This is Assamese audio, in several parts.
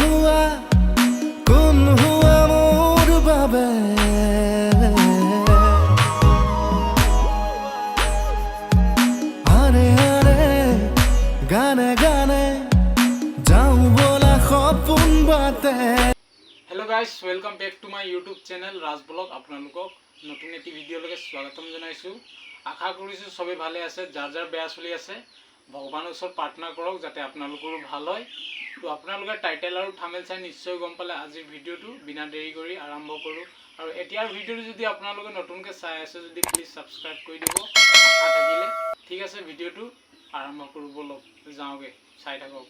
हुआ मोर बाबे आरे आरे गाने गाने जाऊं बोला खपुन बाते। Hello guys, welcome back to my YouTube channel Raj blog. आपलोक नतुन एटी भिडिओ स्वागतम जानाइछु। आशा करिछु सबै भाले आछे, जार जार बेया चलि आछे भगवाনৰ ওচৰত প্ৰাৰ্থনা কৰক যাতে আপোনালোকৰো ভাল হয়। তো আপোনালোকে টাইটেল আৰু থাম্বনেল চাই নিশ্চয় গম পালে আজিৰ ভিডিঅ'টো বিনা দেৰি কৰি আৰম্ভ কৰোঁ। আৰু এতিয়াৰ ভিডিঅ'টো যদি আপোনালোকে নতুনকৈ চাই আছে যদি প্লিজ ছাবস্ক্ৰাইব কৰি দিব আশা থাকিলে। ঠিক আছে, ভিডিঅ'টো আৰম্ভ কৰোঁ, বলক যাওঁগে, চাই থাকক।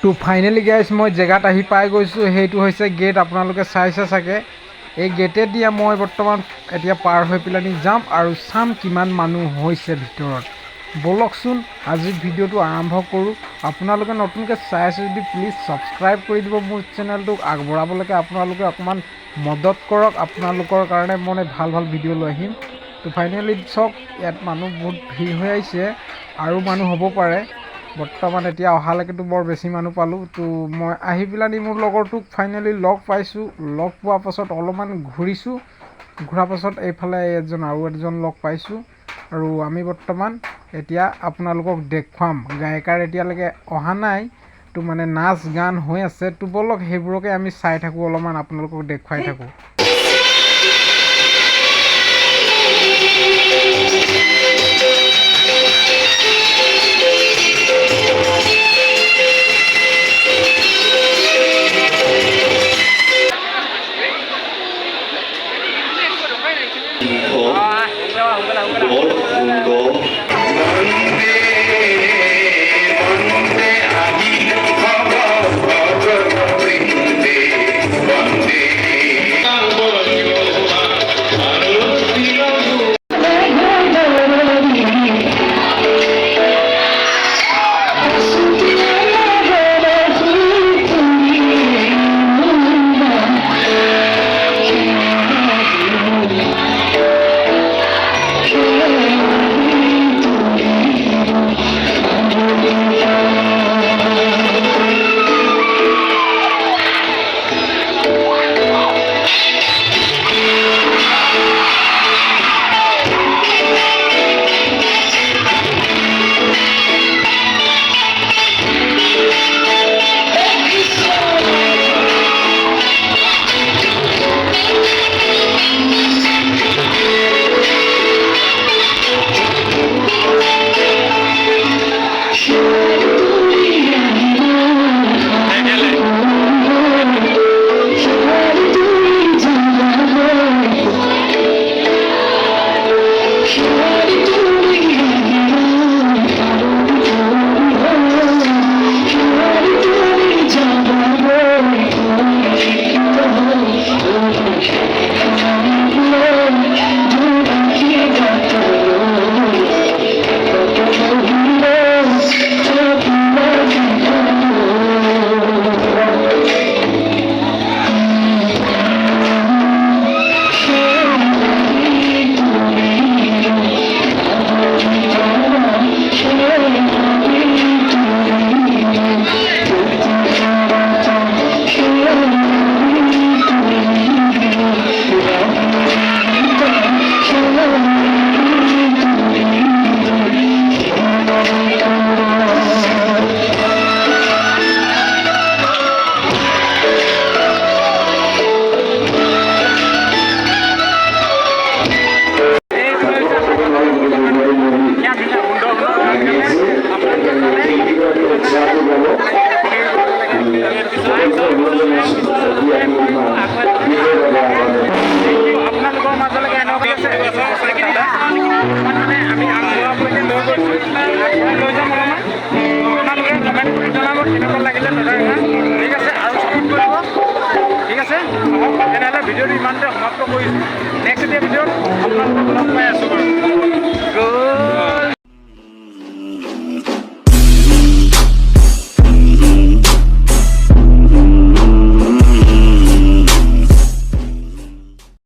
তো ফাইনেলি গাইজ মই জেগাত আহি পাই গৈছোঁ। সেইটো হৈছে গেট, আপোনালোকে চাইছে চাগে। এই গেটেদি মই বৰ্তমান এতিয়া পাৰ হৈ পেলাই যাম আৰু চাম কিমান মানুহ হৈছে ভিতৰত। বলকচোন আজিৰ ভিডিঅ'টো আৰম্ভ কৰোঁ। আপোনালোকে নতুনকৈ চাই আছে যদি প্লিজ ছাবস্ক্ৰাইব কৰি দিব মোৰ চেনেলটোক। আগবঢ়াবলৈকে আপোনালোকে অকণমান মদত কৰক, আপোনালোকৰ কাৰণে মই ভাল ভাল ভিডিঅ' লৈ আহিম। তো ফাইনেলি চাওক, ইয়াত মানুহ বহুত ভিৰ হৈ আহিছে, আৰু মানুহ হ'ব পাৰে। বৰ্তমান এতিয়া অহালৈকেতো বৰ বেছি মানুহ পালোঁ। তো মই আহি পেলাই মোৰ লগৰটোক ফাইনেলি লগ পাইছোঁ। লগ পোৱাৰ পাছত অলপমান ঘূৰিছোঁ, ঘূৰাৰ পাছত এইফালে আৰু এজন লগ পাইছোঁ। আৰু আমি বৰ্তমান এতিয়া আপোনালোকক দেখুৱাম। গায়কাৰ এতিয়ালৈকে অহা নাই, তো মানে নাচ গান হৈ আছে। তো বলক সেইবোৰকে আমি চাই থাকোঁ, অলপমান আপোনালোকক দেখুৱাই থাকোঁ। ভিডিঅ'টো ইমানতে সমাপ্ত কৰিছোঁ। নেক্সট ভিডিঅ'ত আপোনালোকক লগ পাই আছোঁ।